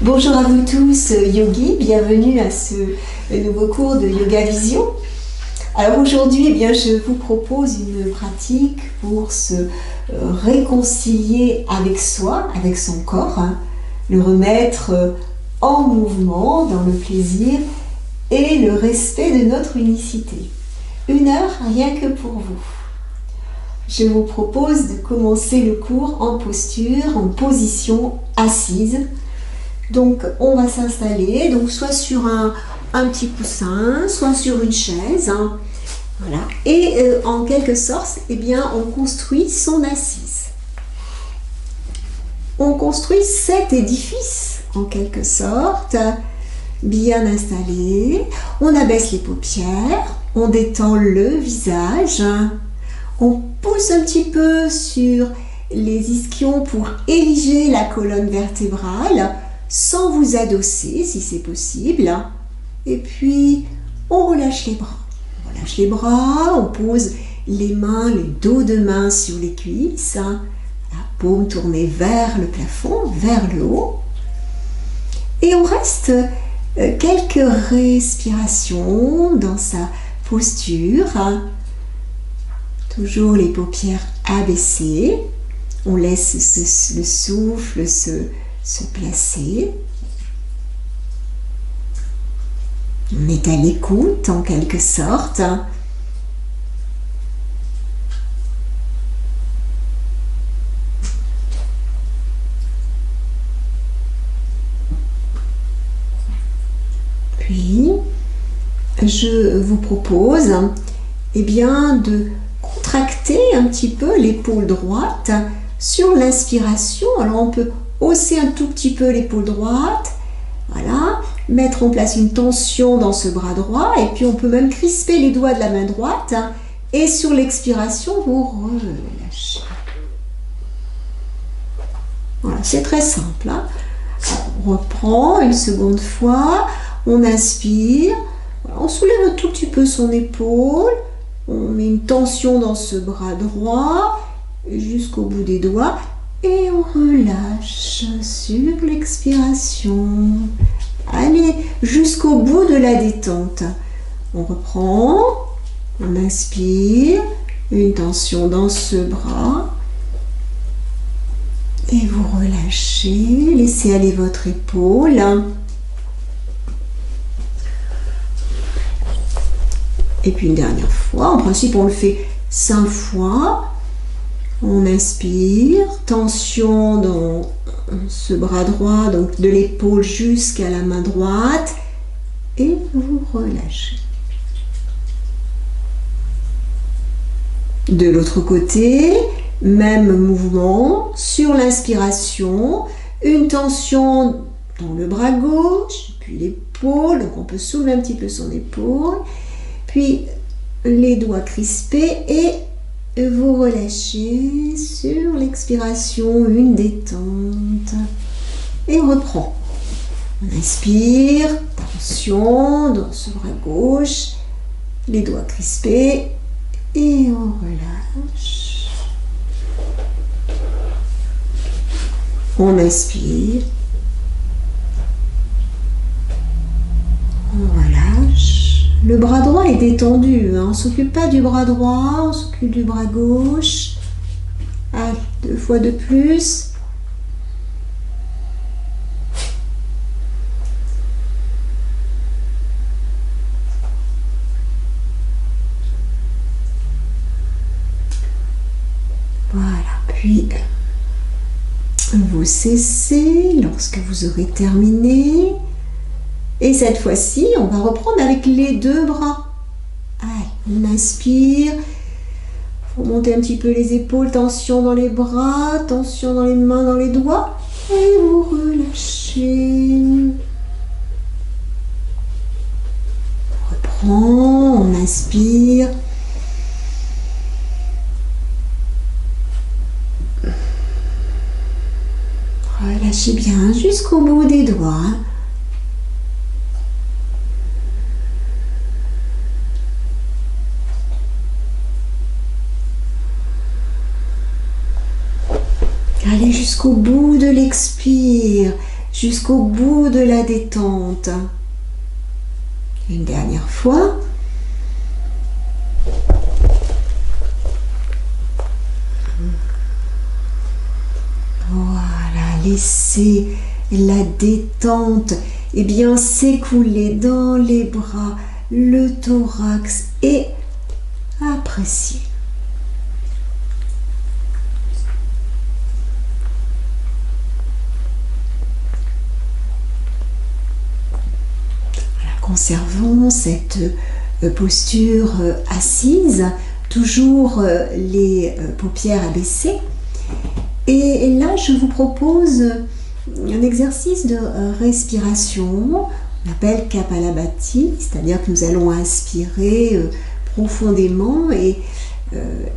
Bonjour à vous tous, yogis, bienvenue à ce nouveau cours de Yoga Vision. Alors aujourd'hui, eh bien, je vous propose une pratique pour se réconcilier avec soi, avec son corps, le remettre en mouvement, dans le plaisir et le respect de notre unicité. 1 heure rien que pour vous. Je vous propose de commencer le cours en posture, en position assise. Donc on va s'installer, donc soit sur un petit coussin, soit sur une chaise, voilà. Et en quelque sorte, eh bien, on construit son assise. On construit cet édifice en quelque sorte, bien installé. On abaisse les paupières, on détend le visage, on pousse un petit peu sur les ischions pour ériger la colonne vertébrale, sans vous adosser si c'est possible. Et puis, on relâche les bras. On relâche les bras, on pose les mains, les dos de main sur les cuisses. La paume tournée vers le plafond, vers le haut. Et on reste quelques respirations dans sa posture. Toujours les paupières abaissées. On laisse le souffle se placer. On est à l'écoute en quelque sorte. Puis, je vous propose eh bien, de contracter un petit peu l'épaule droite sur l'inspiration. Alors on peut hausser un tout petit peu l'épaule droite, voilà, mettre en place une tension dans ce bras droit et puis on peut même crisper les doigts de la main droite et sur l'expiration vous relâchez. Voilà, c'est très simple. On reprend une seconde fois, on inspire, on soulève un tout petit peu son épaule, on met une tension dans ce bras droit jusqu'au bout des doigts. Et on relâche sur l'expiration. Allez, jusqu'au bout de la détente. On reprend, on inspire, une tension dans ce bras. Et vous relâchez, laissez aller votre épaule. Et puis une dernière fois, en principe on le fait 5 fois. On inspire, tension dans ce bras droit, donc de l'épaule jusqu'à la main droite, et vous relâchez. De l'autre côté, même mouvement, sur l'inspiration, une tension dans le bras gauche, puis l'épaule, donc on peut soulever un petit peu son épaule, puis les doigts crispés et vous relâchez sur l'expiration, une détente. Et on reprend. On inspire, tension dans ce bras gauche, les doigts crispés et on relâche. On inspire. On relâche. Le bras droit est détendu, on ne s'occupe pas du bras droit, on s'occupe du bras gauche. Allez, 2 fois de plus. Voilà, puis vous cessez lorsque vous aurez terminé. Et cette fois-ci, on va reprendre avec les 2 bras. Allez, on inspire. Vous montez un petit peu les épaules, tension dans les bras, tension dans les mains, dans les doigts. Et vous relâchez. On reprend, on inspire. Relâchez bien jusqu'au bout des doigts. Allez jusqu'au bout de l'expire, jusqu'au bout de la détente. Une dernière fois. Voilà, laissez la détente s'écouler dans les bras, le thorax et appréciez. Voilà, conservons cette posture assise, toujours les paupières abaissées. Et là, je vous propose un exercice de respiration, on appelle Kapalabhati, c'est-à-dire que nous allons inspirer profondément et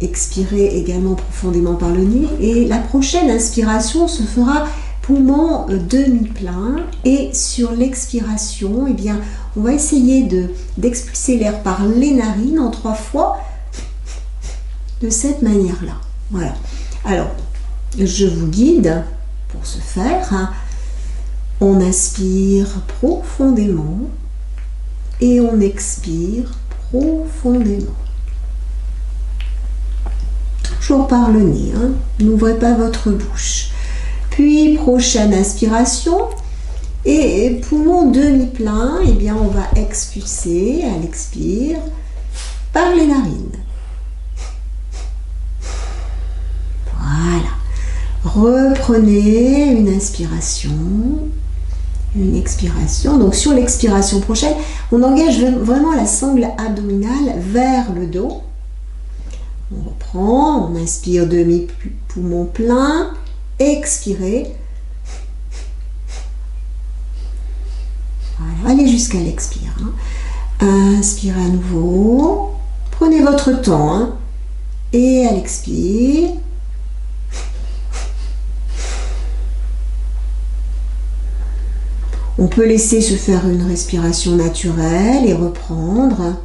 expirer également profondément par le nez. Et la prochaine inspiration se fera poumon demi-plein et sur l'expiration, on va essayer d'expulser l'air par les narines en 3 fois de cette manière-là. Voilà. Alors, je vous guide pour ce faire. On inspire profondément et on expire profondément. Toujours par le nez, n'ouvrez pas votre bouche. Puis, prochaine inspiration et poumon demi-plein, on va expulser à l'expire par les narines. Voilà. Reprenez une inspiration, une expiration. Donc sur l'expiration prochaine, on engage vraiment la sangle abdominale vers le dos. On reprend, on inspire demi-poumon plein, expirez. Voilà, allez jusqu'à l'expire. Inspirez à nouveau, prenez votre temps et à l'expire. On peut laisser se faire une respiration naturelle et reprendre.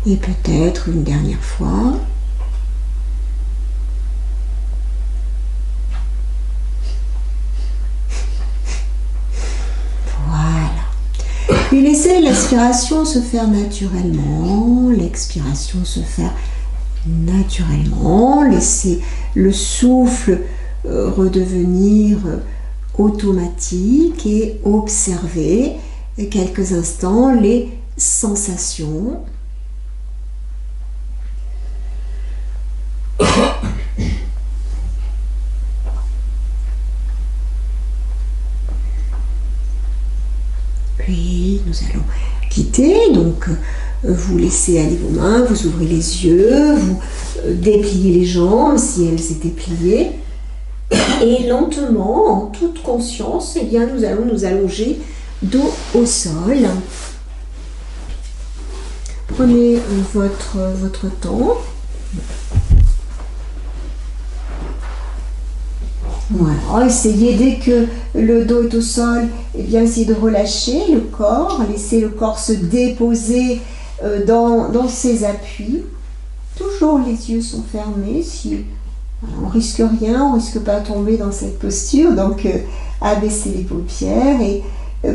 Et peut-être une dernière fois. Voilà. Puis laissez l'expiration se faire naturellement, l'expiration se faire naturellement, laissez le souffle redevenir automatique et observez quelques instants les sensations. Puis nous allons quitter, donc vous laissez aller vos mains, vous ouvrez les yeux, vous dépliez les jambes si elles étaient pliées. Et lentement, en toute conscience, nous allons nous allonger dos au sol. Prenez votre temps. Voilà, essayez dès que le dos est au sol, essayez de relâcher le corps, laissez le corps se déposer dans ses appuis. Toujours les yeux sont fermés, on risque rien, on risque pas de tomber dans cette posture, donc abaissez les paupières et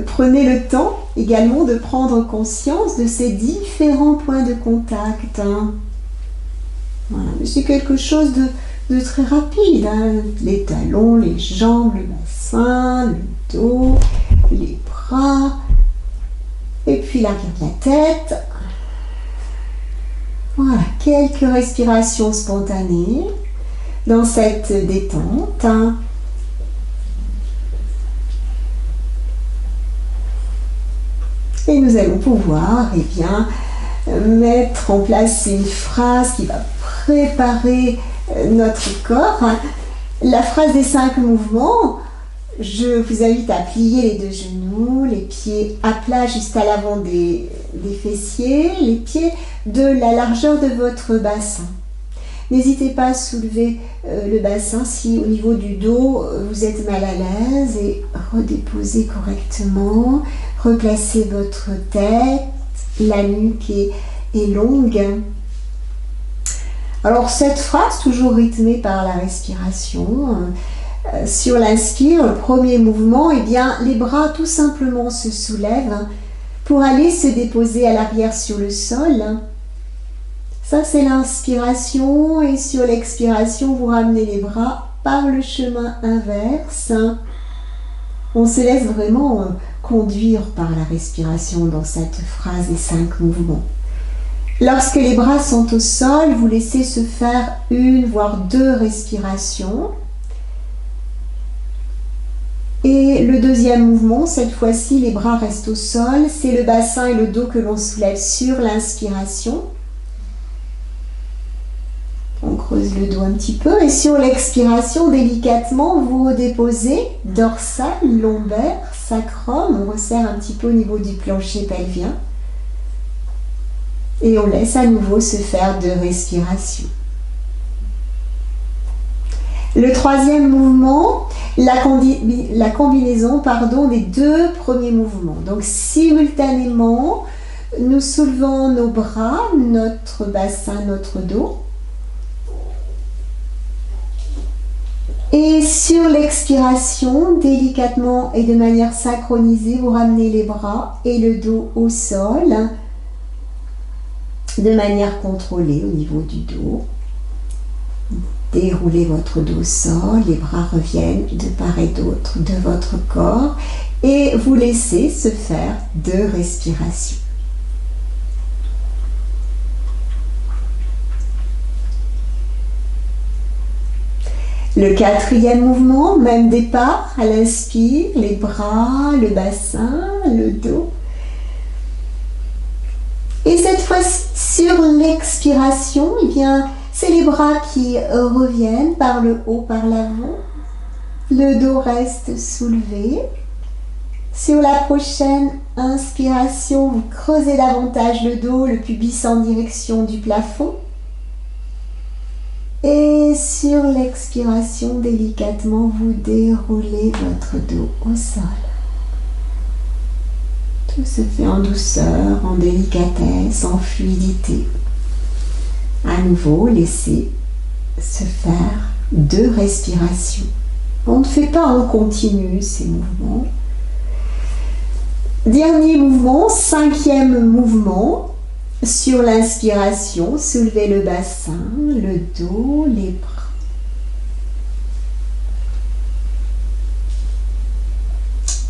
prenez le temps également de prendre conscience de ces différents points de contact. Voilà, c'est quelque chose de très rapide, les talons, les jambes, le bassin, le dos, les bras, et puis l'arrière de la tête. Voilà, quelques respirations spontanées dans cette détente. Et nous allons pouvoir mettre en place une phrase qui va préparer notre corps. La phrase des 5 mouvements, je vous invite à plier les 2 genoux, les pieds à plat juste à l'avant des fessiers, les pieds de la largeur de votre bassin. N'hésitez pas à soulever le bassin si au niveau du dos vous êtes mal à l'aise et redéposez correctement. Replacez votre tête, la nuque est longue. Alors cette phrase, toujours rythmée par la respiration, sur l'inspire, le premier mouvement, eh bien, les bras tout simplement se soulèvent pour aller se déposer à l'arrière sur le sol. Ça, c'est l'inspiration, et sur l'expiration, vous ramenez les bras par le chemin inverse. On se laisse vraiment conduire par la respiration dans cette phrase des 5 mouvements. Lorsque les bras sont au sol, vous laissez se faire 1 voire 2 respirations. Et le deuxième mouvement, cette fois-ci, les bras restent au sol. C'est le bassin et le dos que l'on soulève sur l'inspiration. On creuse le dos un petit peu. Et sur l'expiration, délicatement, vous redéposez dorsal, lombaire, sacrum. On resserre un petit peu au niveau du plancher pelvien. Et on laisse à nouveau se faire 2 respirations. Le troisième mouvement, la combinaison des 2 premiers mouvements. Donc simultanément, nous soulevons nos bras, notre bassin, notre dos. Et sur l'expiration, délicatement et de manière synchronisée, vous ramenez les bras et le dos au sol, de manière contrôlée au niveau du dos. Déroulez votre dos au sol, les bras reviennent de part et d'autre de votre corps et vous laissez se faire 2 respirations. Le quatrième mouvement, même départ, à l'inspire, les bras, le bassin, le dos. Et cette fois, sur l'expiration, eh bien, c'est les bras qui reviennent par le haut, par l'avant. Le dos reste soulevé. Sur la prochaine inspiration, vous creusez davantage le dos, le pubis en direction du plafond. Et sur l'expiration, délicatement, vous déroulez votre dos au sol. Tout se fait en douceur, en délicatesse, en fluidité. À nouveau, laissez se faire 2 respirations. On ne fait pas en continu ces mouvements. Dernier mouvement, 5e mouvement. Sur l'inspiration, soulevez le bassin, le dos, les bras.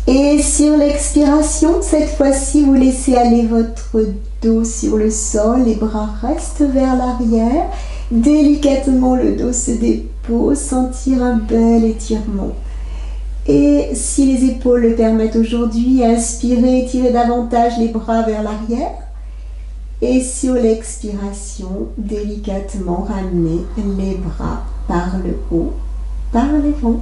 Et sur l'expiration, cette fois-ci, vous laissez aller votre dos sur le sol, les bras restent vers l'arrière. Délicatement, le dos se dépose, sentir un bel étirement. Et si les épaules le permettent aujourd'hui, inspirez, étirez davantage les bras vers l'arrière. Et sur l'expiration, délicatement ramenez les bras par le haut, par l'avant.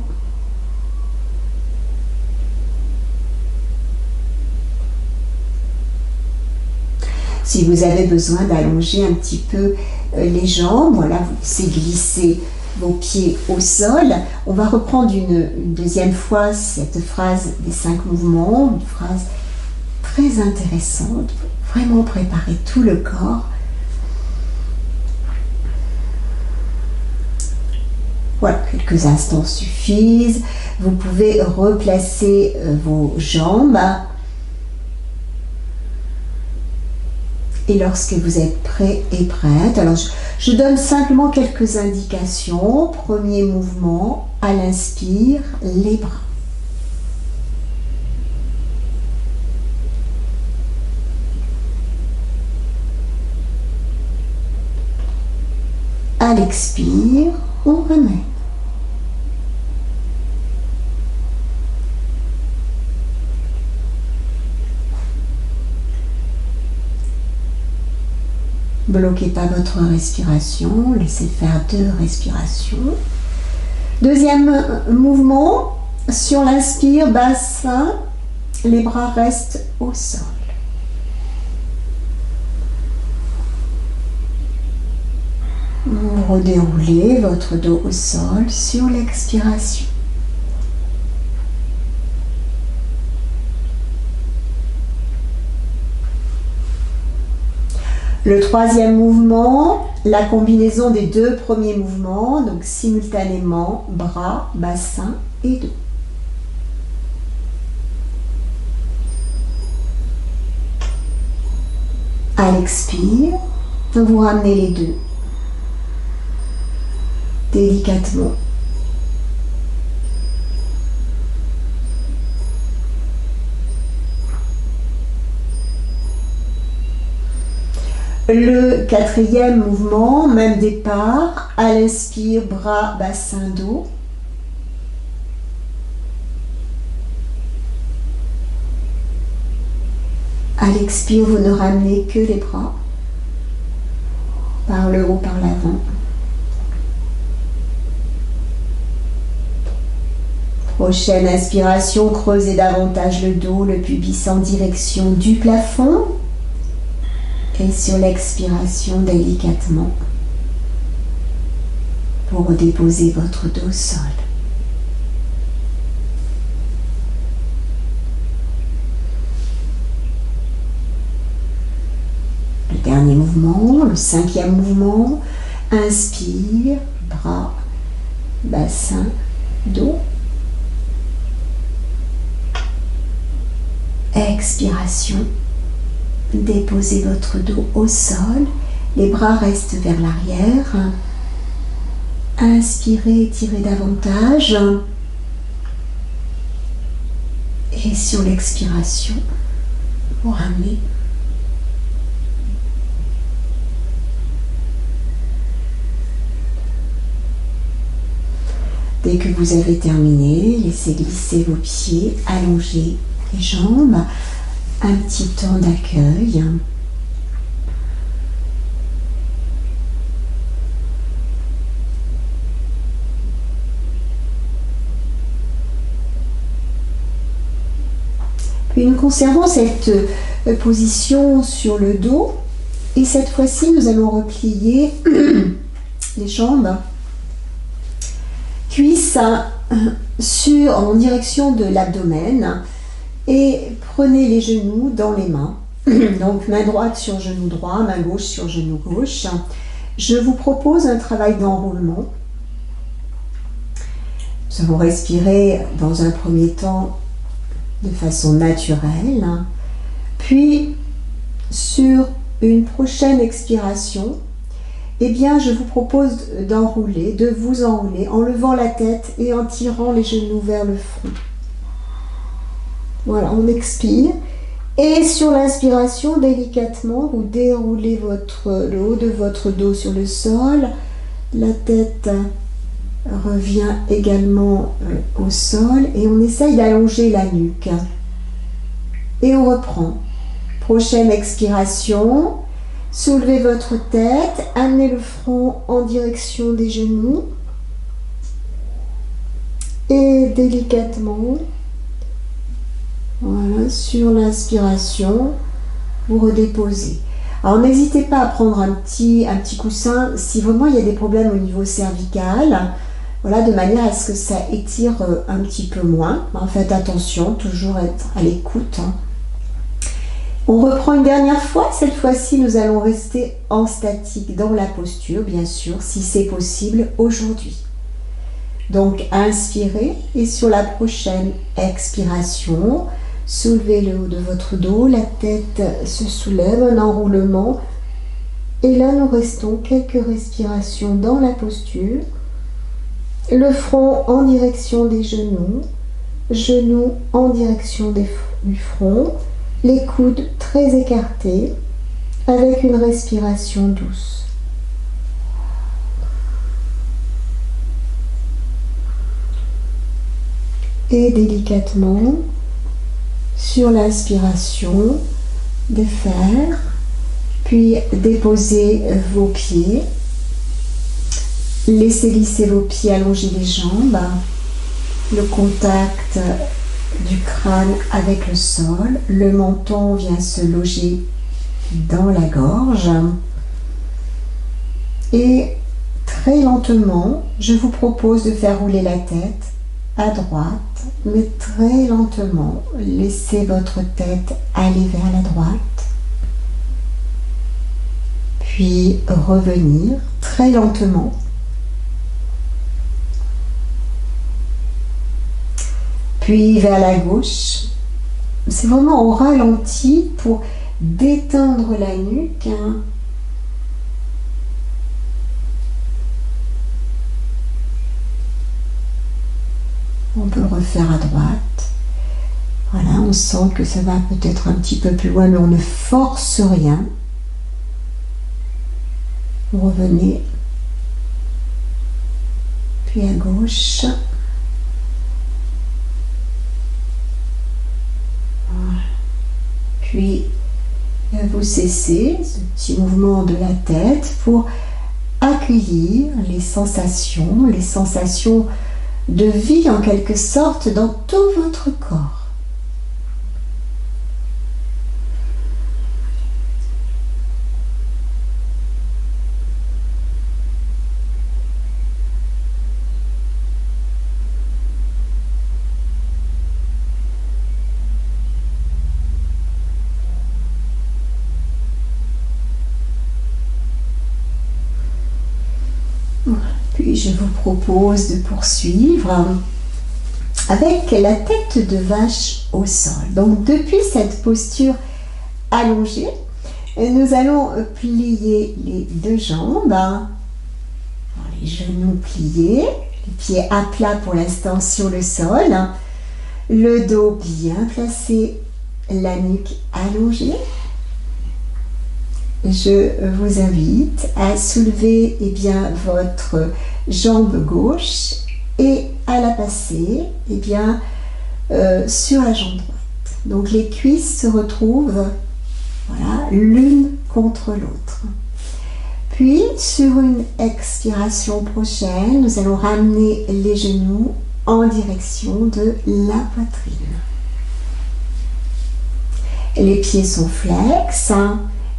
Si vous avez besoin d'allonger un petit peu les jambes, voilà, vous laissez glisser vos pieds au sol. On va reprendre une deuxième fois cette phrase des 5 mouvements, une phrase très intéressante. Vraiment préparer tout le corps. Voilà, quelques instants suffisent. Vous pouvez replacer vos jambes. Et lorsque vous êtes prêt et prête, alors je donne simplement quelques indications. Premier mouvement, à l'inspire, les bras. À l'expire, on ramène. Bloquez pas votre respiration, laissez faire 2 respirations. Deuxième mouvement, sur l'inspire, bassin, les bras restent au sol. Vous redéroulez votre dos au sol sur l'expiration. Le troisième mouvement, la combinaison des deux premiers mouvements, donc simultanément, bras, bassin et dos. À l'expire, vous ramenez les deux délicatement. Le quatrième mouvement, même départ, à l'inspire, bras, bassin, dos. À l'expire, vous ne ramenez que les bras, par le haut, par l'avant. Prochaine inspiration, creusez davantage le dos, le pubis en direction du plafond. Et sur l'expiration, délicatement, vous redéposez votre dos au sol. Le dernier mouvement, le cinquième mouvement, inspire, bras, bassin, dos. Expiration. Déposez votre dos au sol, les bras restent vers l'arrière. Inspirez, étirez davantage. Et sur l'expiration, vous ramenez. Dès que vous avez terminé, laissez glisser vos pieds, allongez les jambes. Un petit temps d'accueil. Puis nous conservons cette position sur le dos et cette fois-ci nous allons replier les jambes, cuisses en direction de l'abdomen. Et prenez les genoux dans les mains. Donc main droite sur genou droit, main gauche sur genou gauche. Je vous propose un travail d'enroulement. Nous allons respirer dans un premier temps de façon naturelle. Puis sur une prochaine expiration, eh bien, je vous propose d'enrouler, de vous enrouler en levant la tête et en tirant les genoux vers le front. Voilà, on expire. Et sur l'inspiration, délicatement, vous déroulez le haut de votre dos sur le sol. La tête revient également au sol. Et on essaye d'allonger la nuque. Et on reprend. Prochaine expiration. Soulevez votre tête. Amenez le front en direction des genoux. Et délicatement, voilà, sur l'inspiration, vous redéposez. Alors n'hésitez pas à prendre un petit coussin si vraiment il y a des problèmes au niveau cervical, voilà, de manière à ce que ça étire un petit peu moins. Faites attention, toujours être à l'écoute. On reprend une dernière fois. Cette fois-ci, nous allons rester en statique dans la posture, bien sûr, si c'est possible aujourd'hui. Donc inspirez et sur la prochaine expiration, soulevez le haut de votre dos, la tête se soulève, un enroulement. Et là, nous restons quelques respirations dans la posture. Le front en direction des genoux, genoux en direction du front, les coudes très écartés, avec une respiration douce. Et délicatement, sur l'inspiration, défaire, puis déposer vos pieds. Laissez glisser vos pieds, allongez les jambes. Le contact du crâne avec le sol. Le menton vient se loger dans la gorge. Et très lentement, je vous propose de faire rouler la tête à droite, mais très lentement. Laissez votre tête aller vers la droite, puis revenir très lentement. Puis vers la gauche. C'est vraiment au ralenti pour détendre la nuque. On peut le refaire à droite. Voilà, on sent que ça va peut-être un petit peu plus loin, mais on ne force rien. Vous revenez. Puis à gauche. Voilà. Puis vous cessez ce petit mouvement de la tête pour accueillir les sensations de vie en quelque sorte dans tout votre corps. Puis je vous propose de poursuivre avec la tête de vache au sol. Donc depuis cette posture allongée, nous allons plier les deux jambes, les genoux pliés, les pieds à plat pour l'instant sur le sol, le dos bien placé, la nuque allongée. Je vous invite à soulever votre jambe gauche et à la passer sur la jambe droite. Donc les cuisses se retrouvent l'une contre l'autre. Puis sur une expiration prochaine, nous allons ramener les genoux en direction de la poitrine. Les pieds sont flex.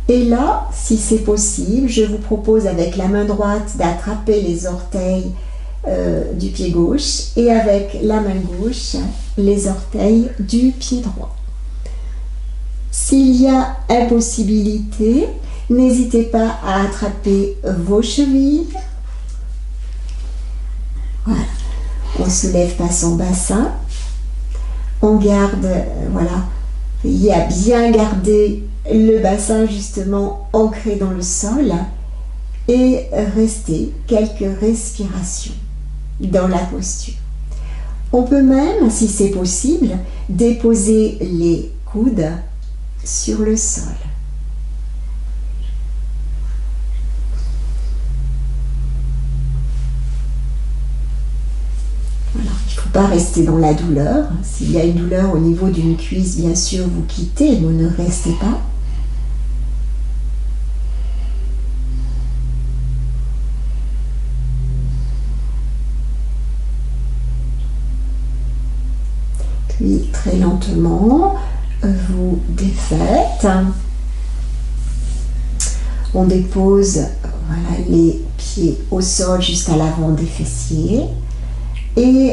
Et là, si c'est possible, je vous propose avec la main droite d'attraper les orteils du pied gauche et avec la main gauche, les orteils du pied droit. S'il y a impossibilité, n'hésitez pas à attraper vos chevilles. Voilà. On ne soulève pas son bassin. On garde, veillez à bien garder le bassin justement ancré dans le sol et rester quelques respirations dans la posture. On peut même, si c'est possible, déposer les coudes sur le sol. Voilà, il ne faut pas rester dans la douleur. S'il y a une douleur au niveau d'une cuisse, bien sûr, vous quittez, vous ne restez pas. Puis très lentement, vous défaites. On dépose les pieds au sol juste à l'avant des fessiers. Et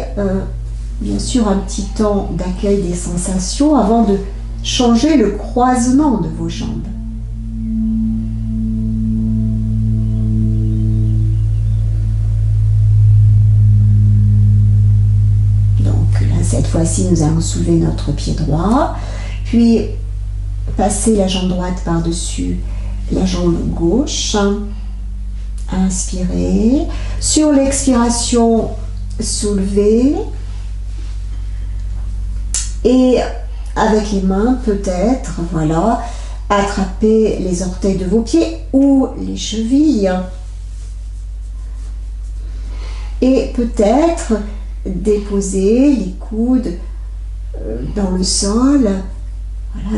bien sûr un petit temps d'accueil des sensations avant de changer le croisement de vos jambes. Cette fois-ci, nous allons soulever notre pied droit, puis passer la jambe droite par-dessus la jambe gauche. Inspirez. Sur l'expiration, soulevez. Et avec les mains, peut-être, attrapez les orteils de vos pieds ou les chevilles. Et peut-être déposer les coudes dans le sol.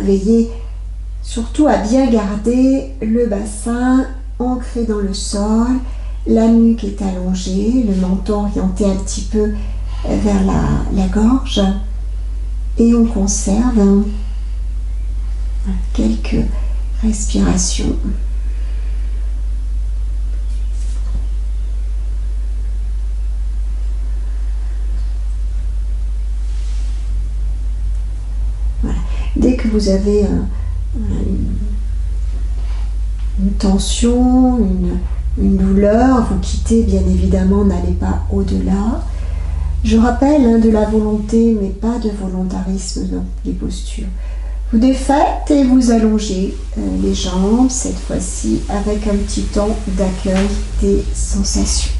Veillez surtout à bien garder le bassin ancré dans le sol, la nuque est allongée, le menton orienté un petit peu vers la gorge et on conserve quelques respirations. Dès que vous avez une tension, une douleur, vous quittez bien évidemment, n'allez pas au-delà. Je rappelle de la volonté, mais pas de volontarisme dans les postures. Vous défaites et vous allongez les jambes, cette fois-ci avec un petit temps d'accueil des sensations.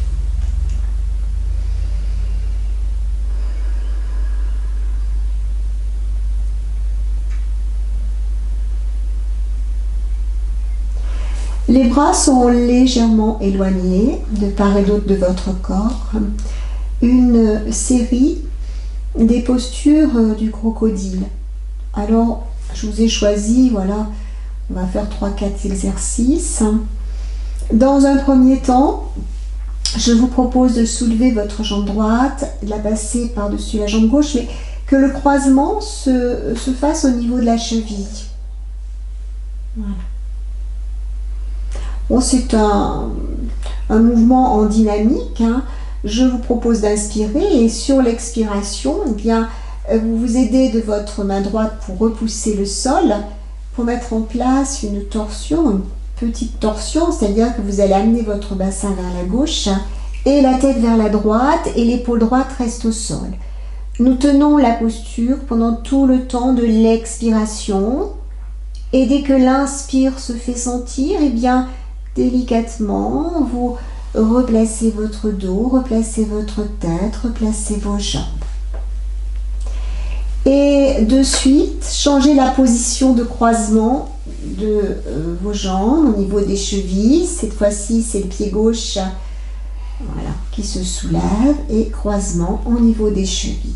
Les bras sont légèrement éloignés de part et d'autre de votre corps. Une série des postures du crocodile. Alors, je vous ai choisi, voilà, on va faire 3-4 exercices. Dans un premier temps, je vous propose de soulever votre jambe droite, de la passer par-dessus la jambe gauche, mais que le croisement se fasse au niveau de la cheville. Voilà. Bon, c'est un mouvement en dynamique. Hein. Je vous propose d'inspirer et sur l'expiration, eh bien, vous vous aidez de votre main droite pour repousser le sol, pour mettre en place une torsion, une petite torsion, c'est-à-dire que vous allez amener votre bassin vers la gauche et la tête vers la droite et l'épaule droite reste au sol. Nous tenons la posture pendant tout le temps de l'expiration et dès que l'inspire se fait sentir, eh bien, délicatement, vous replacez votre dos, replacez votre tête, replacez vos jambes. Et de suite, changez la position de croisement de vos jambes au niveau des chevilles. Cette fois-ci, c'est le pied gauche voilà, qui se soulève et croisement au niveau des chevilles.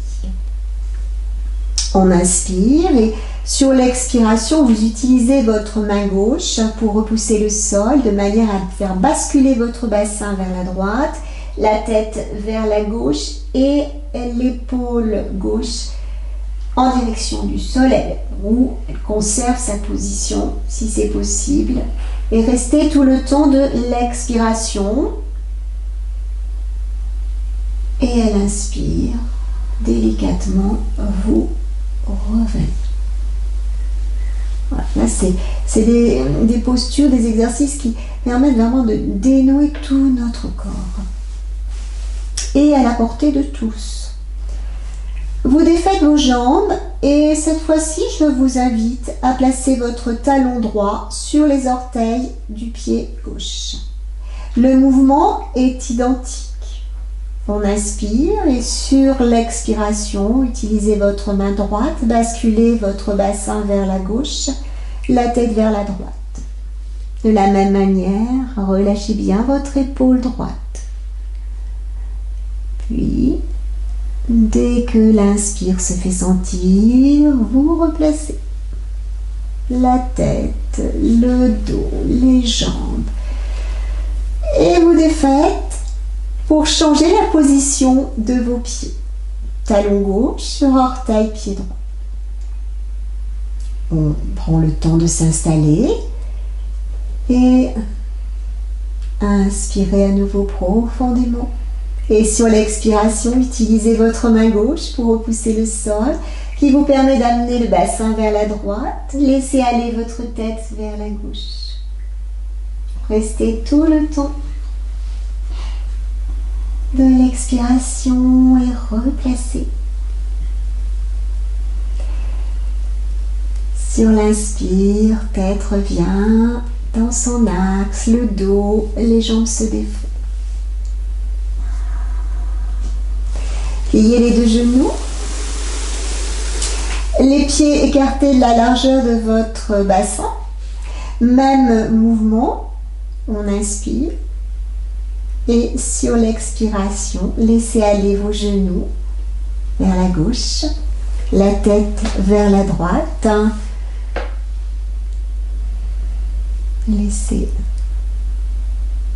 On inspire et sur l'expiration, vous utilisez votre main gauche pour repousser le sol de manière à faire basculer votre bassin vers la droite, la tête vers la gauche et l'épaule gauche en direction du sol où elle conserve sa position si c'est possible. Et restez tout le temps de l'expiration. Et à l'inspire, délicatement, vous revenez. Voilà, là, c'est des postures, des exercices qui permettent vraiment de dénouer tout notre corps. Et à la portée de tous. Vous défaites vos jambes et cette fois-ci, je vous invite à placer votre talon droit sur les orteils du pied gauche. Le mouvement est identique. On inspire et sur l'expiration, utilisez votre main droite, basculez votre bassin vers la gauche, la tête vers la droite. De la même manière, relâchez bien votre épaule droite. Puis, dès que l'inspire se fait sentir, vous replacez la tête, le dos, les jambes. Et vous défaites pour changer la position de vos pieds. Talon gauche sur orteil, pied droit. On prend le temps de s'installer et inspirez à nouveau profondément. Et sur l'expiration, utilisez votre main gauche pour repousser le sol qui vous permet d'amener le bassin vers la droite. Laissez aller votre tête vers la gauche. Restez tout le temps de l'expiration et replacez. Sur l'inspire, tête revient dans son axe, le dos, les jambes se défont. Pliez les deux genoux, les pieds écartés de la largeur de votre bassin. Même mouvement, on inspire. Et sur l'expiration, laissez aller vos genoux vers la gauche, la tête vers la droite. Laissez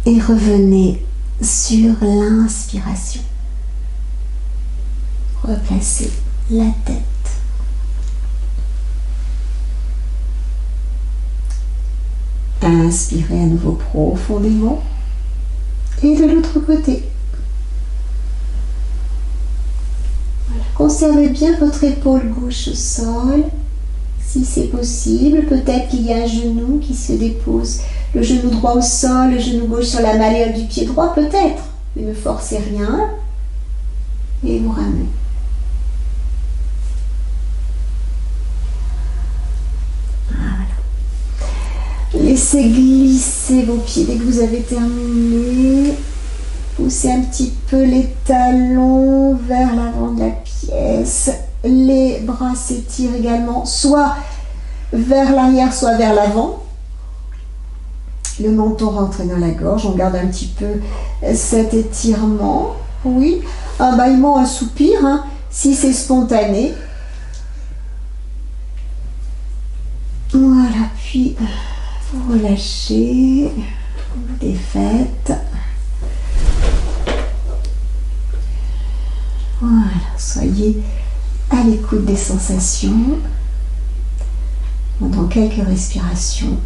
et revenez sur l'inspiration. Replacez la tête. Inspirez à nouveau profondément. Et de l'autre côté. Voilà. Conservez bien votre épaule gauche au sol. si c'est possible. Peut-être qu'il y a un genou qui se dépose, le genou droit au sol, le genou gauche sur la malléole du pied droit, peut-être. Mais ne forcez rien et vous ramenez. Voilà. Laissez glisser vos pieds dès que vous avez terminé. Poussez un petit peu les talons vers l'avant de la pièce. Les bras s'étirent également, soit vers l'arrière, soit vers l'avant. Le menton rentre dans la gorge. On garde un petit peu cet étirement. Oui, un bâillement, un soupir, hein, si c'est spontané. Voilà, puis vous relâchez, vous défaites. Voilà, soyez à l'écoute des sensations pendant quelques respirations.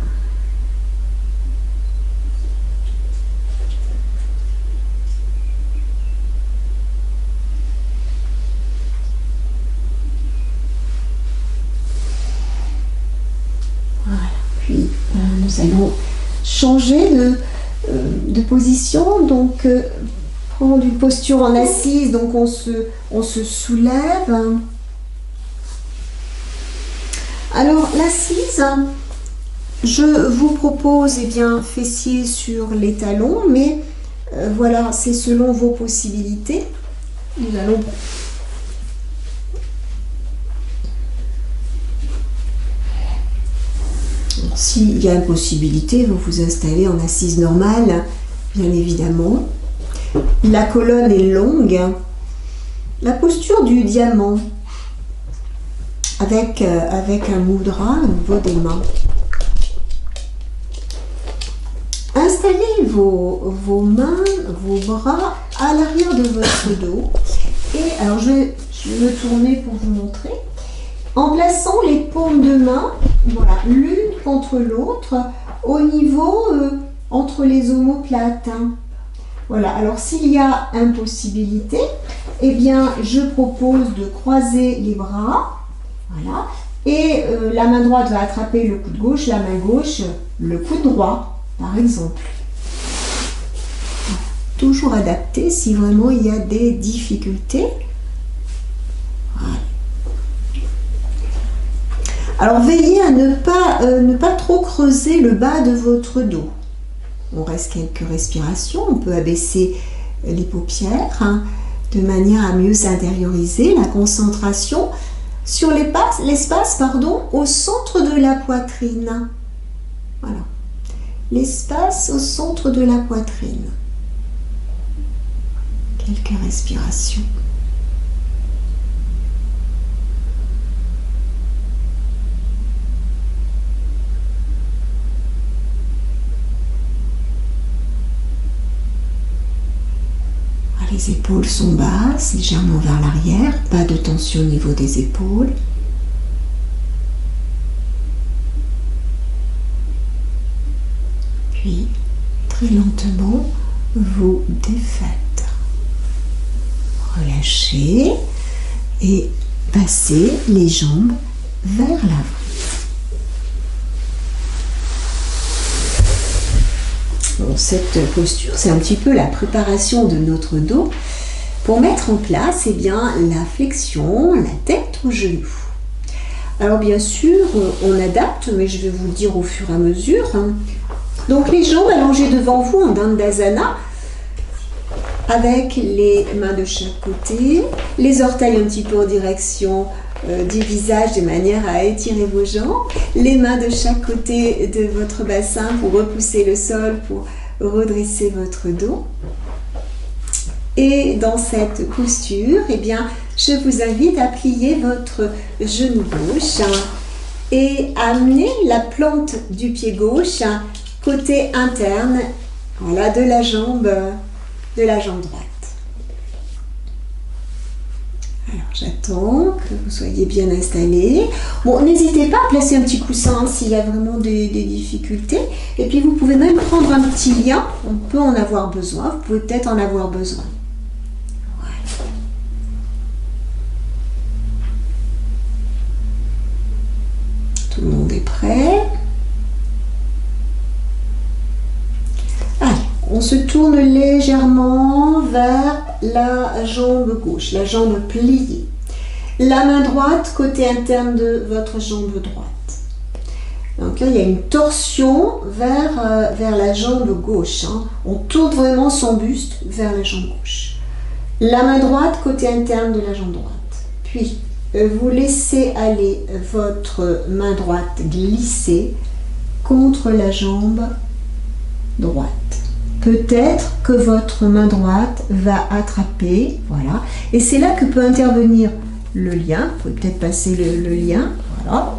Voilà, puis nous allons changer de position, donc prendre une posture en assise, donc on se soulève. Alors l'assise, je vous propose fessiers sur les talons, mais voilà, c'est selon vos possibilités. Nous allons s'il y a une possibilité, vous vous installez en assise normale, bien évidemment. La colonne est longue. La posture du diamant avec un mudra au niveau des mains. Installez vos mains, vos bras à l'arrière de votre dos. Et alors je vais me tourner pour vous montrer. En plaçant les paumes de main, voilà, l'une contre l'autre, au niveau entre les omoplates. Voilà, alors s'il y a impossibilité, eh bien je propose de croiser les bras, voilà, et la main droite va attraper le coude gauche, la main gauche le coude droit, par exemple. Voilà. Toujours adapté si vraiment il y a des difficultés. Voilà. Alors veillez à ne pas trop creuser le bas de votre dos. On reste quelques respirations, on peut abaisser les paupières hein, de manière à mieux s'intérioriser la concentration sur l'espace au centre de la poitrine. Voilà, l'espace au centre de la poitrine. Quelques respirations. Les épaules sont basses, légèrement vers l'arrière, pas de tension au niveau des épaules. Puis, très lentement, vous défaites. Relâchez et passez les jambes vers l'avant. Bon, cette posture, c'est un petit peu la préparation de notre dos pour mettre en place la flexion, la tête au genou. Alors bien sûr, on adapte, mais je vais vous le dire au fur et à mesure. Donc les jambes allongées devant vous en Dandasana, avec les mains de chaque côté, les orteils un petit peu en direction du visage de manière à étirer vos jambes, les mains de chaque côté de votre bassin pour repousser le sol, pour redresser votre dos. Et dans cette posture, je vous invite à plier votre genou gauche et à amener la plante du pied gauche côté interne, voilà, de la jambe droite. Alors, j'attends que vous soyez bien installés. Bon, n'hésitez pas à placer un petit coussin s'il y a vraiment des difficultés. Et puis, vous pouvez même prendre un petit lien. On peut en avoir besoin. Vous pouvez peut-être en avoir besoin. Voilà. prêt. Allez, on se tourne légèrement vers la jambe gauche, la jambe pliée. La main droite, côté interne de votre jambe droite. Donc là, il y a une torsion vers la jambe gauche. Hein. On tourne vraiment son buste vers la jambe gauche. La main droite, côté interne de la jambe droite. Puis, vous laissez aller votre main droite glisser contre la jambe droite. Peut-être que votre main droite va attraper, voilà. Et c'est là que peut intervenir le lien. Vous pouvez peut-être passer le lien, voilà,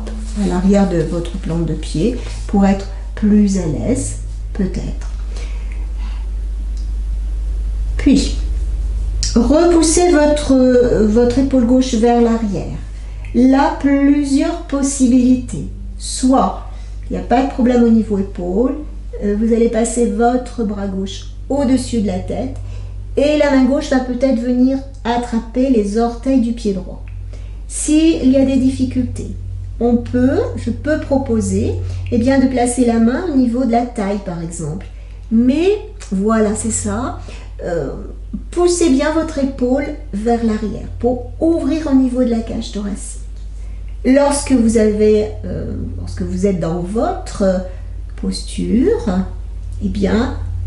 à l'arrière de votre plante de pied pour être plus à l'aise, peut-être. Puis, repoussez votre épaule gauche vers l'arrière. Là, plusieurs possibilités. Soit, il n'y a pas de problème au niveau épaule, vous allez passer votre bras gauche au-dessus de la tête et la main gauche va peut-être venir attraper les orteils du pied droit. S'il y a des difficultés, je peux proposer de placer la main au niveau de la taille par exemple. Mais voilà, c'est ça. Poussez bien votre épaule vers l'arrière pour ouvrir au niveau de la cage thoracique. Lorsque vous êtes dans votre posture,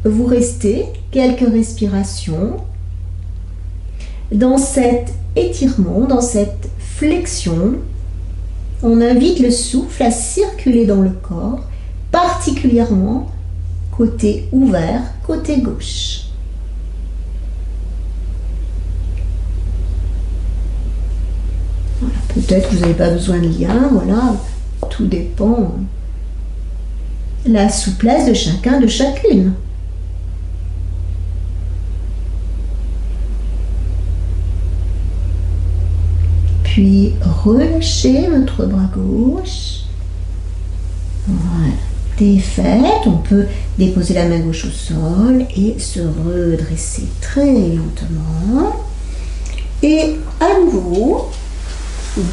vous restez quelques respirations dans cet étirement, dans cette flexion. On invite le souffle à circuler dans le corps, particulièrement côté ouvert, côté gauche. Voilà, peut-être que vous n'avez pas besoin de lien, voilà, tout dépend. La souplesse de chacun, de chacune. Puis relâchez votre bras gauche. Voilà, défaite. On peut déposer la main gauche au sol et se redresser très lentement. Et à nouveau,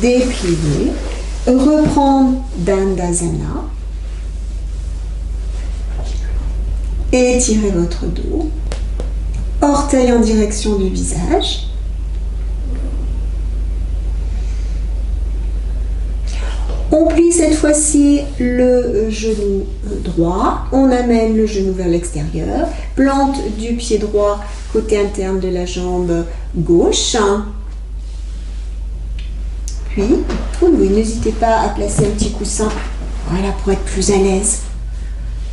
déplier, reprendre Dandasana. Étirez votre dos, orteil en direction du visage. On plie cette fois-ci le genou droit, on amène le genou vers l'extérieur, plante du pied droit côté interne de la jambe gauche. Puis, oui, n'hésitez pas à placer un petit coussin, voilà, pour être plus à l'aise.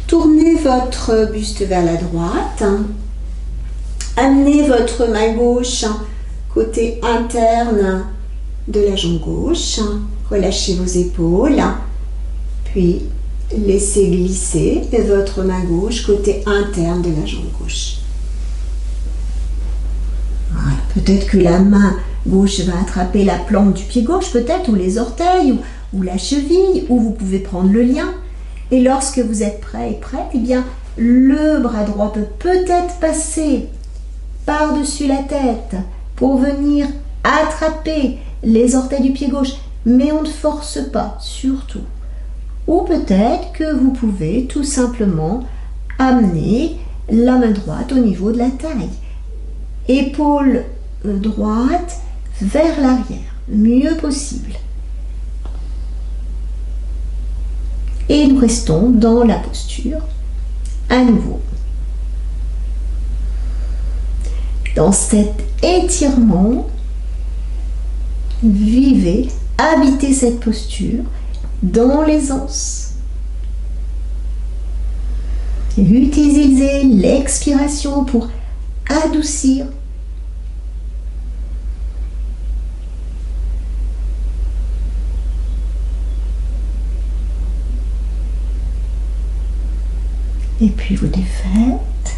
Tournez votre buste vers la droite. Amenez votre main gauche côté interne de la jambe gauche. Relâchez vos épaules. Puis, laissez glisser votre main gauche côté interne de la jambe gauche. Voilà. Peut-être que la main gauche va attraper la plante du pied gauche, peut-être, ou les orteils, ou la cheville, ou vous pouvez prendre le lien. Et lorsque vous êtes prêt et prête, le bras droit peut peut-être passer par-dessus la tête pour venir attraper les orteils du pied gauche, mais on ne force pas, surtout. Ou peut-être que vous pouvez tout simplement amener la main droite au niveau de la taille. Épaule droite vers l'arrière, mieux possible. Et nous restons dans la posture à nouveau. Dans cet étirement, vivez, habitez cette posture dans l'aisance. Utilisez l'expiration pour adoucir. Et puis vous défaites,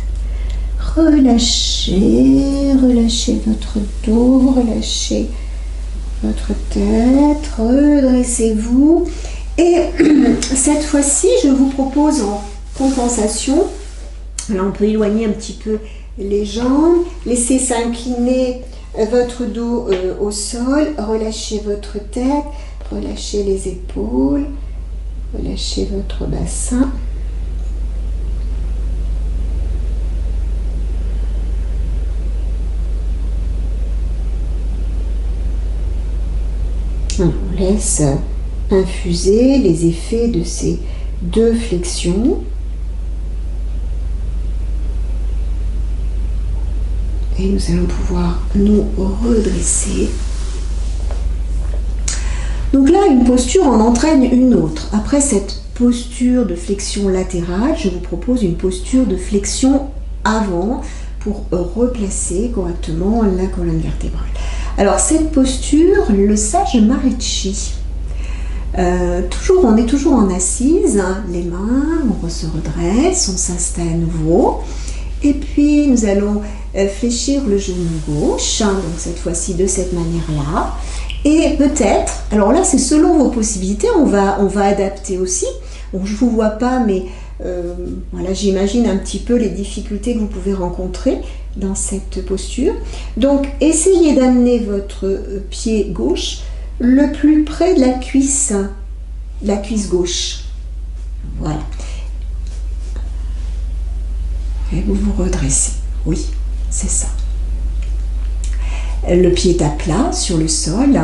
relâchez, relâchez votre dos, relâchez votre tête, redressez-vous. Et cette fois-ci, je vous propose en compensation, là on peut éloigner un petit peu les jambes, laissez s'incliner votre dos au sol, relâchez votre tête, relâchez les épaules. Relâchez votre bassin. On laisse infuser les effets de ces deux flexions. Et nous allons pouvoir nous redresser. Donc là, une posture en entraîne une autre. Après cette posture de flexion latérale, je vous propose une posture de flexion avant pour replacer correctement la colonne vertébrale. Alors cette posture, le sage Maharishi. On est toujours en assise, hein, les mains, on se redresse, on s'installe à nouveau. Et puis nous allons fléchir le genou gauche, hein, donc cette fois-ci de cette manière-là. Et peut-être, alors là c'est selon vos possibilités, on va adapter aussi. Bon, je ne vous vois pas, mais voilà, j'imagine un petit peu les difficultés que vous pouvez rencontrer dans cette posture. Donc essayez d'amener votre pied gauche le plus près de la cuisse gauche. Voilà. Et vous vous redressez. Oui, c'est ça. Le pied est à plat sur le sol.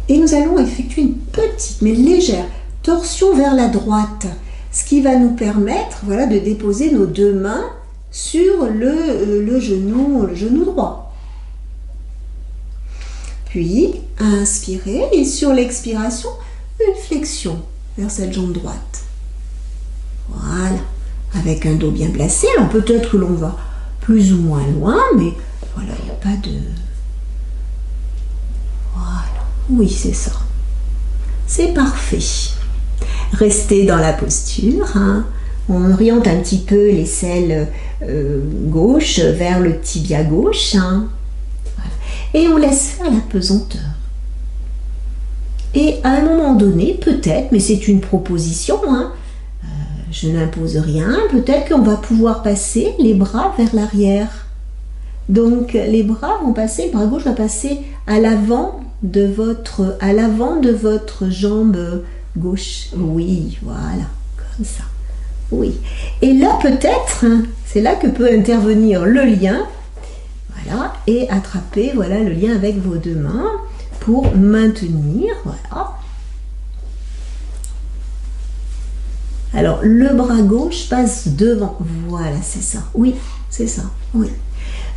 Et nous allons effectuer une petite mais légère torsion vers la droite. Ce qui va nous permettre, voilà, de déposer nos deux mains sur le genou droit. Puis, inspirez et sur l'expiration, une flexion vers cette jambe droite. Voilà, avec un dos bien placé. Alors peut-être que l'on va plus ou moins loin, mais voilà, il n'y a pas de... Voilà, oui, c'est ça. C'est parfait. Restez dans la posture, hein. On oriente un petit peu l'aisselle gauche vers le tibia gauche, hein. Voilà. Et on laisse faire la pesanteur. Et à un moment donné, peut-être, mais c'est une proposition, hein, je n'impose rien, peut-être qu'on va pouvoir passer les bras vers l'arrière. Donc les bras vont passer, le bras gauche va passer à l'avant de votre jambe gauche. Oui, voilà, comme ça. Oui. Et là peut-être, c'est là que peut intervenir le lien. Voilà, et attraper, voilà, le lien avec vos deux mains pour maintenir, voilà. Alors, le bras gauche passe devant. Voilà, c'est ça. Oui, c'est ça. Oui.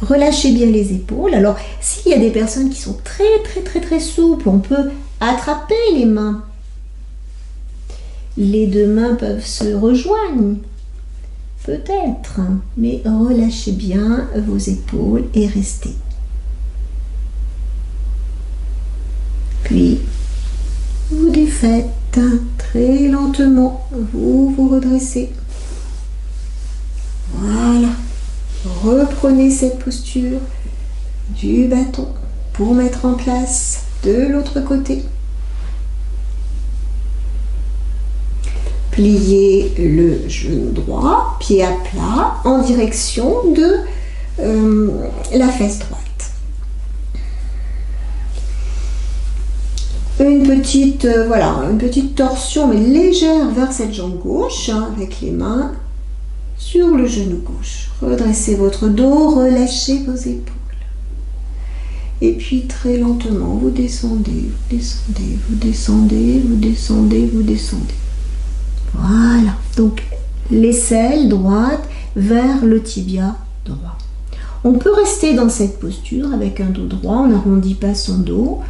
Relâchez bien les épaules. Alors, s'il y a des personnes qui sont très souples, on peut attraper les mains. Les deux mains peuvent se rejoindre. Peut-être. Mais relâchez bien vos épaules et restez. Puis, vous défaites très lentement. Vous vous redressez. Voilà. Reprenez cette posture du bâton pour mettre en place de l'autre côté. Pliez le genou droit, pied à plat, en direction de la fesse droite. Une petite, voilà, une petite torsion, mais légère vers cette jambe gauche, hein, avec les mains sur le genou gauche. Redressez votre dos, relâchez vos épaules. Et puis très lentement, vous descendez, vous descendez, vous descendez, vous descendez, vous descendez. Voilà, donc l'aisselle droite vers le tibia droit. On peut rester dans cette posture avec un dos droit, on n'arrondit pas son dos.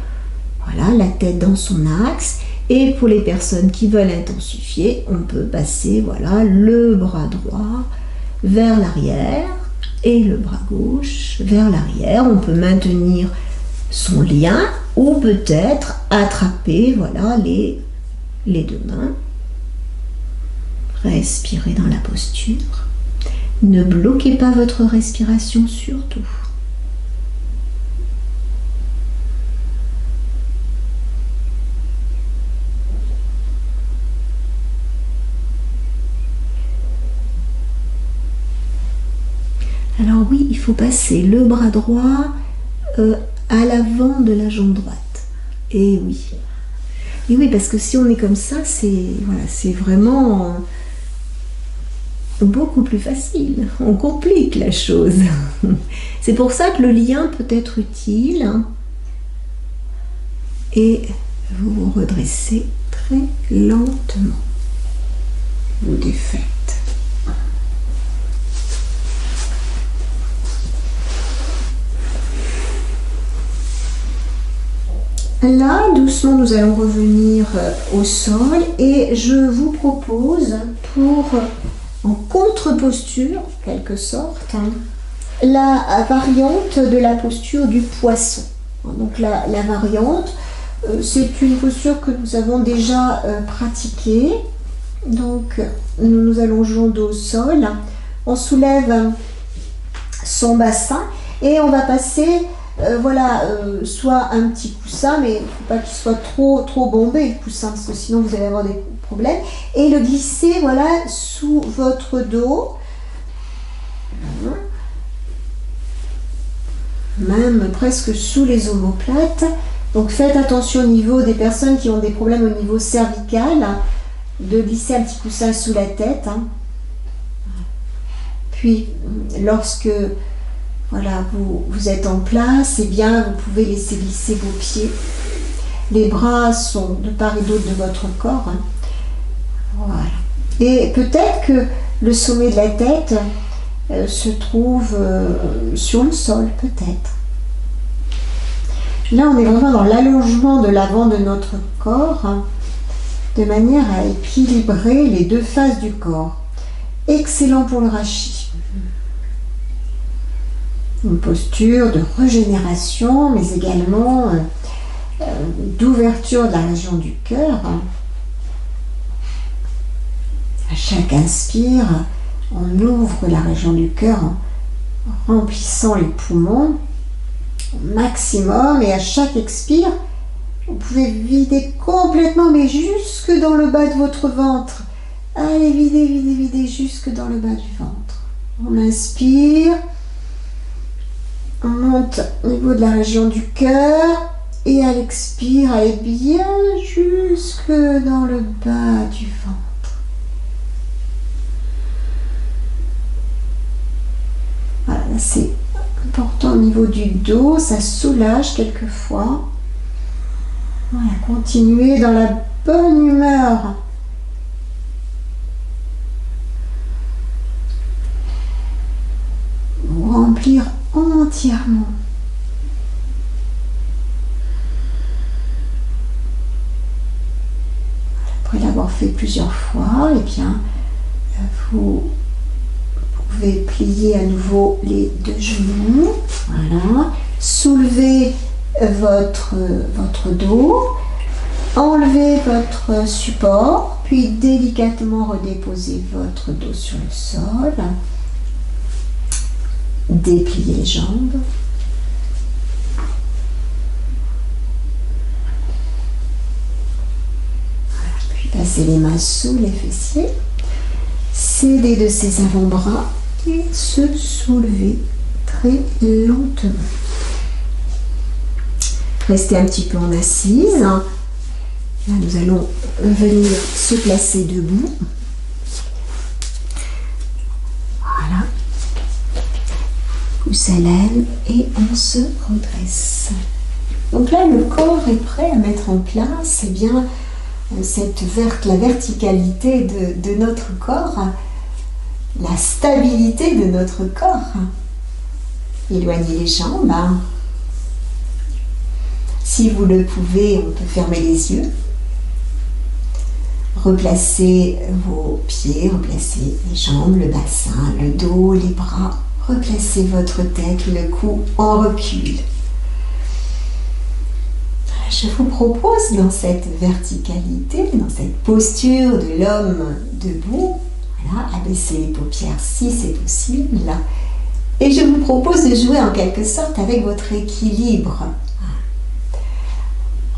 Voilà, la tête dans son axe. Et pour les personnes qui veulent intensifier, on peut passer, voilà, le bras droit vers l'arrière et le bras gauche vers l'arrière. On peut maintenir son lien ou peut-être attraper, voilà, les deux mains. Respirez dans la posture. Ne bloquez pas votre respiration surtout. Alors oui, il faut passer le bras droit à l'avant de la jambe droite. Et oui. Et oui, parce que si on est comme ça, c'est voilà, c'est vraiment beaucoup plus facile. On complique la chose. C'est pour ça que le lien peut être utile. Et vous vous redressez très lentement. Vous défaites. Là, doucement, nous allons revenir au sol et je vous propose, en contre-posture, en quelque sorte, la variante de la posture du poisson. Donc la variante, c'est une posture que nous avons déjà pratiquée. Donc nous nous allongeons dos au sol, on soulève son bassin et on va passer soit un petit coussin, mais il ne faut pas qu'il soit trop bombé le coussin, parce que sinon vous allez avoir des problèmes, et le glisser sous votre dos, même presque sous les omoplates. Donc faites attention au niveau des personnes qui ont des problèmes au niveau cervical, de glisser un petit coussin sous la tête. Puis lorsque vous êtes en place, eh bien, vous pouvez laisser glisser vos pieds. Les bras sont de part et d'autre de votre corps. Voilà. Et peut-être que le sommet de la tête se trouve sur le sol, peut-être. Là, on est vraiment dans l'allongement de l'avant de notre corps, de manière à équilibrer les deux faces du corps. Excellent pour le rachis. Une posture de régénération, mais également d'ouverture de la région du cœur. À chaque inspire, on ouvre la région du cœur en remplissant les poumons au maximum, et à chaque expire, vous pouvez vider complètement, mais jusque dans le bas de votre ventre. Allez, videz jusque dans le bas du ventre. On inspire. On monte au niveau de la région du cœur et à l'expire, allez bien jusque dans le bas du ventre. Voilà, c'est important au niveau du dos, ça soulage quelquefois. Voilà, continuez dans la bonne humeur. Vous remplir entièrement. Après l'avoir fait plusieurs fois, eh bien, vous pouvez plier à nouveau les deux genoux. Voilà. Soulevez votre dos. Enlevez votre support, puis délicatement redéposez votre dos sur le sol. Dépliez les jambes. Voilà. Puis passez les mains sous les fessiers. Cédez de ses avant-bras et se soulevez très lentement. Restez un petit peu en assise. Là, nous allons venir se placer debout. Voilà. Pousse à l'aile et on se redresse. Donc là, le corps est prêt à mettre en place bien, la verticalité de notre corps, la stabilité de notre corps. Éloignez les jambes. Si vous le pouvez, on peut fermer les yeux. Replacez vos pieds, replacez les jambes, le bassin, le dos, les bras. Replacez votre tête, le cou en recul. Je vous propose dans cette verticalité, dans cette posture de l'homme debout, voilà, abaisser les paupières si c'est possible. Et je vous propose de jouer en quelque sorte avec votre équilibre.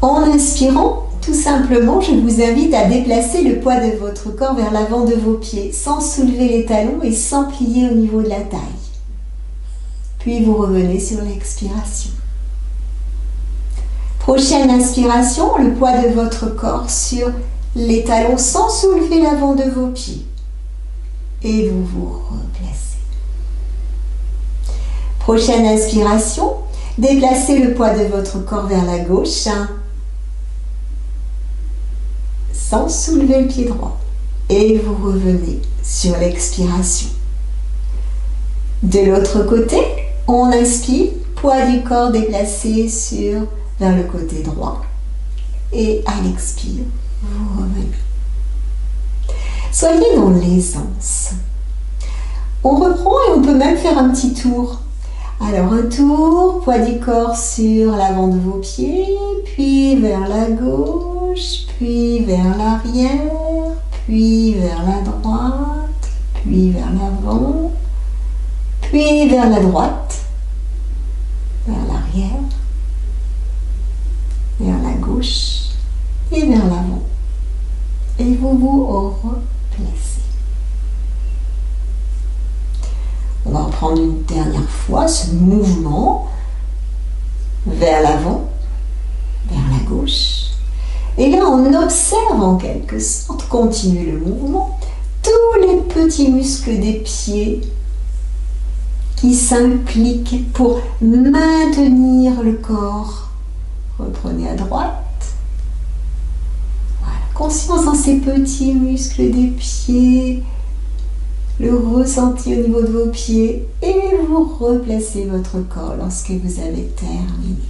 En inspirant, tout simplement, je vous invite à déplacer le poids de votre corps vers l'avant de vos pieds, sans soulever les talons et sans plier au niveau de la taille. Puis vous revenez sur l'expiration. Prochaine inspiration, le poids de votre corps sur les talons sans soulever l'avant de vos pieds. Et vous vous replacez. Prochaine inspiration, déplacez le poids de votre corps vers la gauche sans soulever le pied droit. Et vous revenez sur l'expiration. De l'autre côté, on inspire, poids du corps déplacé vers le côté droit. Et à l'expire, vous revenez. Soyez dans l'aisance. On reprend et on peut même faire un petit tour. Alors un tour, poids du corps sur l'avant de vos pieds, puis vers la gauche, puis vers l'arrière, puis vers la droite, puis vers l'avant, puis vers la droite, vers l'arrière, vers la gauche et vers l'avant. Et vous vous replacez. On va reprendre une dernière fois ce mouvement vers l'avant, vers la gauche. Et là, on observe en quelque sorte, continue le mouvement, tous les petits muscles des pieds qui s'impliquent pour maintenir le corps. Reprenez à droite. Voilà. Conscience dans ces petits muscles des pieds, le ressenti au niveau de vos pieds et vous replacez votre corps lorsque vous avez terminé.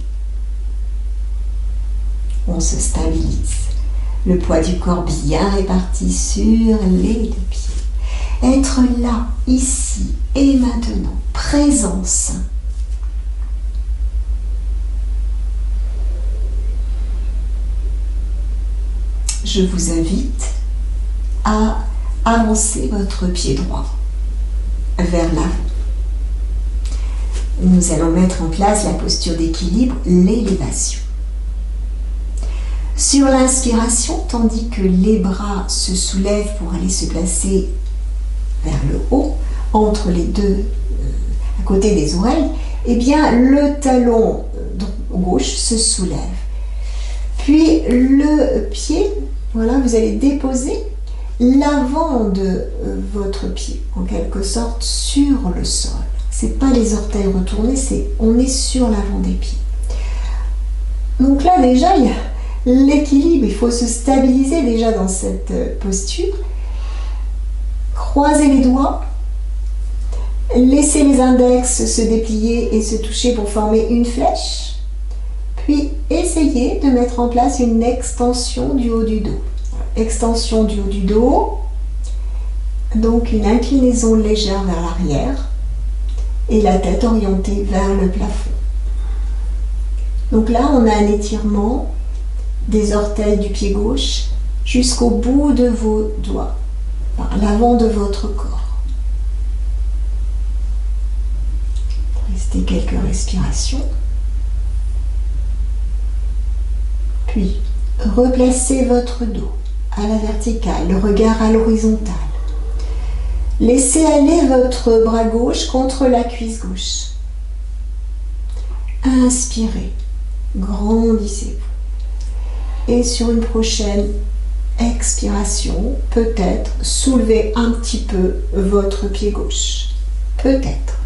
On se stabilise. Le poids du corps bien réparti sur les deux pieds. Être là, ici et maintenant. Présence. Je vous invite à avancer votre pied droit vers l'avant. Nous allons mettre en place la posture d'équilibre, l'élévation. Sur l'inspiration, tandis que les bras se soulèvent pour aller se placer vers le haut, entre les deux, à côté des oreilles, eh bien le talon gauche se soulève. Puis le pied, voilà, vous allez déposer l'avant de votre pied, en quelque sorte, sur le sol. C'est pas les orteils retournés, on est sur l'avant des pieds. Donc là, déjà, il y a l'équilibre, il faut se stabiliser déjà dans cette posture. Croisez les doigts, laissez les index se déplier et se toucher pour former une flèche. Puis essayez de mettre en place une extension du haut du dos. Extension du haut du dos, donc une inclinaison légère vers l'arrière et la tête orientée vers le plafond. Donc là, on a un étirement des orteils du pied gauche jusqu'au bout de vos doigts, par l'avant de votre corps. Restez quelques respirations. Puis, replacez votre dos à la verticale, le regard à l'horizontale. Laissez aller votre bras gauche contre la cuisse gauche. Inspirez, grandissez-vous. Et sur une prochaine expiration, peut-être soulevez un petit peu votre pied gauche. Peut-être.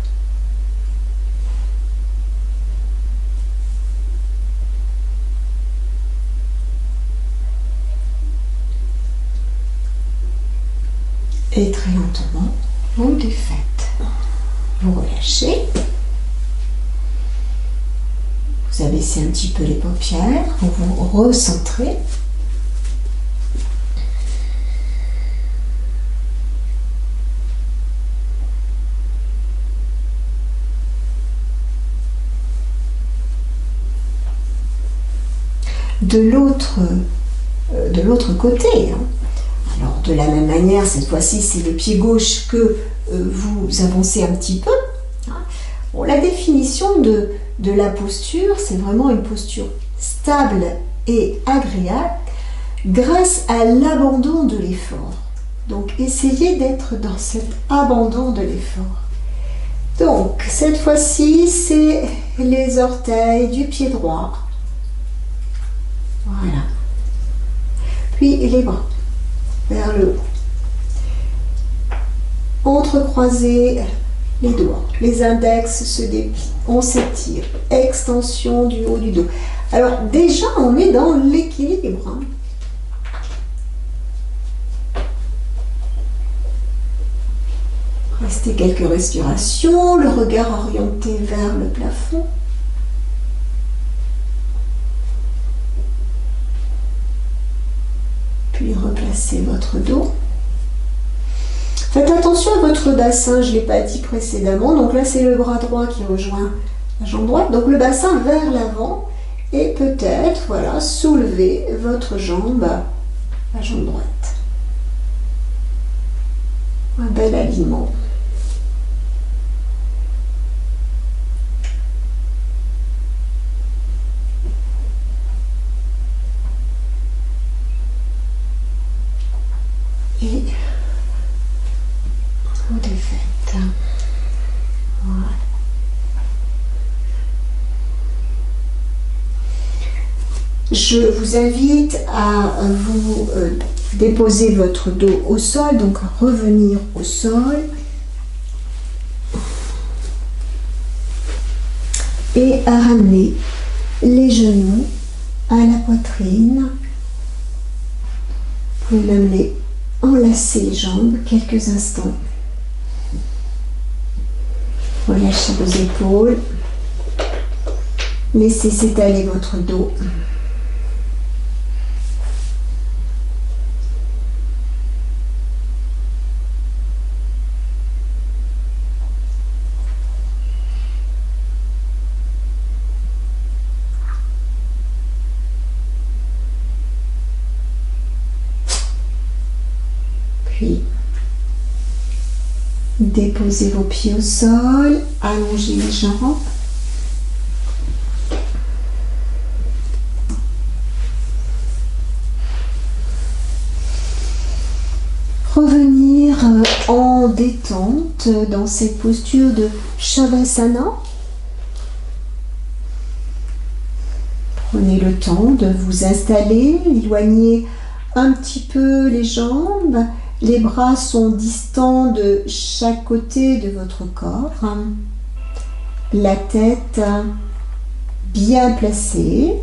Et très lentement, vous le faites. Vous relâchez. Vous abaissez un petit peu les paupières. Vous vous recentrez. De l'autre côté, alors de la même manière, cette fois-ci c'est le pied gauche que vous avancez un petit peu. Bon, la définition de la posture, c'est vraiment une posture stable et agréable grâce à l'abandon de l'effort. Donc essayez d'être dans cet abandon de l'effort. Donc cette fois-ci c'est les orteils du pied droit Voilà. Puis les bras vers le haut. Entrecroisez les doigts. Les index se déplient. On s'étire. Extension du haut du dos. Alors déjà, on est dans l'équilibre. Hein. Restez quelques respirations, le regard orienté vers le plafond. Puis replacez votre dos. Faites attention à votre bassin, je ne l'ai pas dit précédemment. Donc là, c'est le bras droit qui rejoint la jambe droite. Donc le bassin vers l'avant. Et peut-être, voilà, soulever votre jambe, la jambe droite. Un bel alignement. Et vous défaites. Voilà. Je vous invite à vous déposer votre dos au sol, donc revenir au sol. Et à ramener les genoux à la poitrine. Vous pouvez même les enlacer les jambes quelques instants. Relâchez vos épaules. Laissez s'étaler votre dos. Puis, déposez vos pieds au sol, allongez les jambes. Revenir en détente dans cette posture de Shavasana. Prenez le temps de vous installer, éloignez un petit peu les jambes. Les bras sont distants de chaque côté de votre corps. La tête bien placée.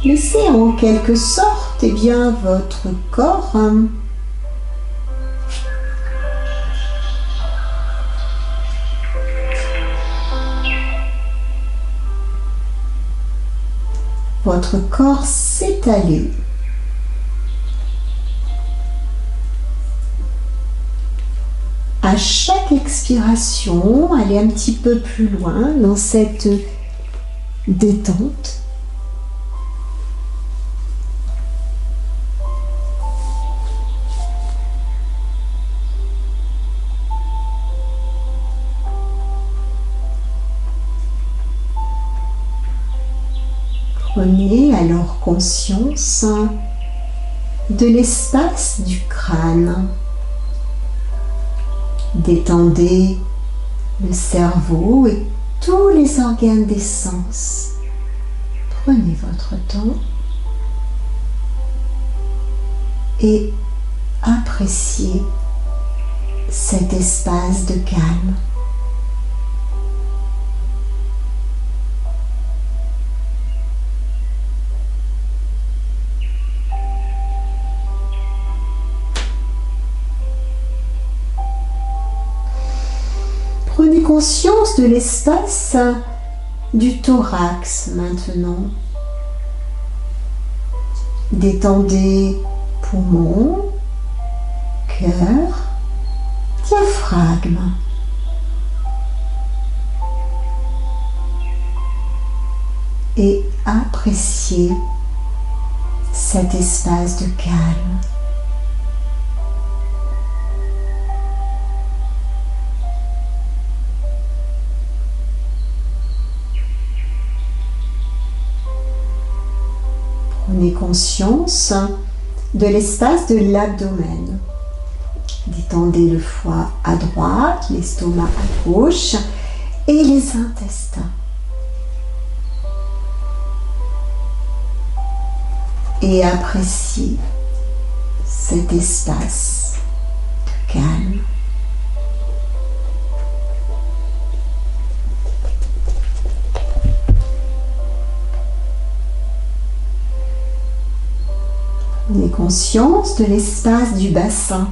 Laissez en quelque sorte votre corps s'étaler. À chaque expiration, allez un petit peu plus loin dans cette détente. Prenez alors conscience de l'espace du crâne. Détendez le cerveau et tous les organes des sens. Prenez votre temps et appréciez cet espace de calme. Prenez conscience de l'espace du thorax maintenant. Détendez poumons, cœur, diaphragme. Et appréciez cet espace de calme. Prenez conscience de l'espace de l'abdomen. Détendez le foie à droite, l'estomac à gauche et les intestins. Et appréciez cet espace de calme. Prenez conscience de l'espace du bassin.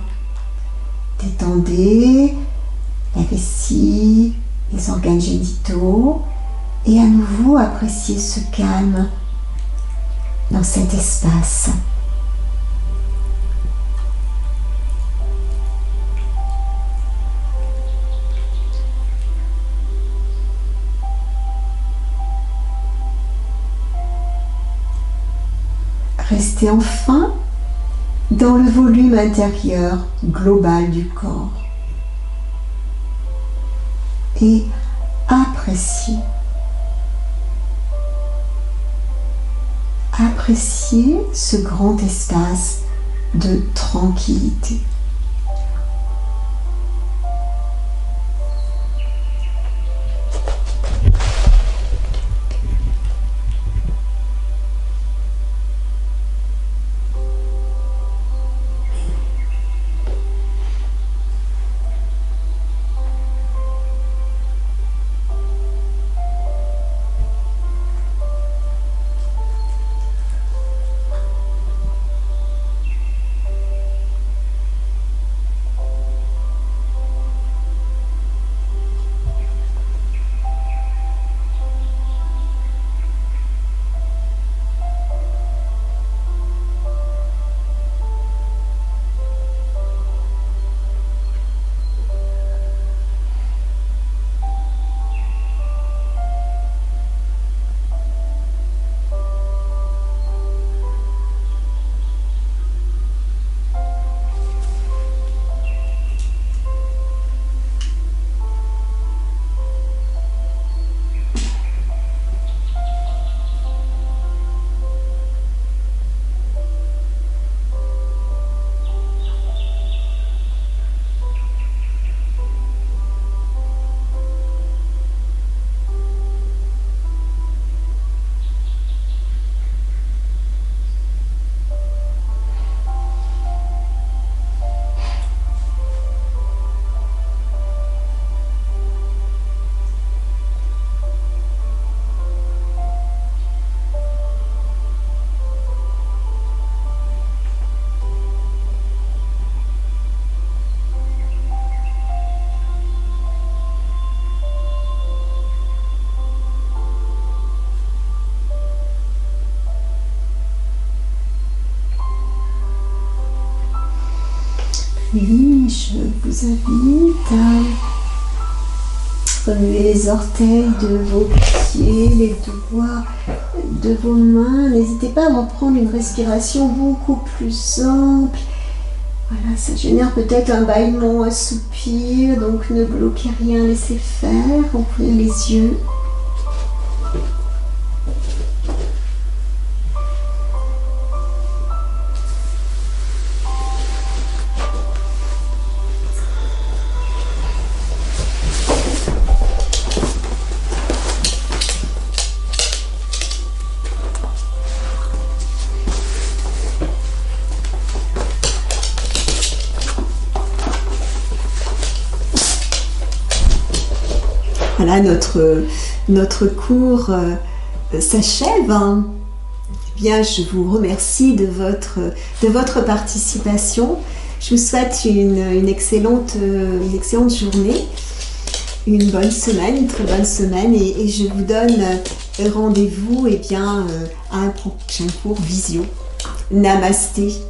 Détendez la vessie, les organes génitaux et à nouveau appréciez ce calme dans cet espace. Restez enfin dans le volume intérieur global du corps et appréciez ce grand espace de tranquillité. Puis, je vous invite à remuer les orteils de vos pieds, les doigts de vos mains. N'hésitez pas à reprendre une respiration beaucoup plus ample. Voilà, ça génère peut-être un bâillement, un soupir, donc ne bloquez rien, laissez faire, ouvrez les yeux. Voilà, notre cours s'achève. Eh bien, je vous remercie de votre participation. Je vous souhaite une excellente journée, une bonne semaine, une très bonne semaine, et je vous donne rendez-vous à un prochain cours visio. Namasté.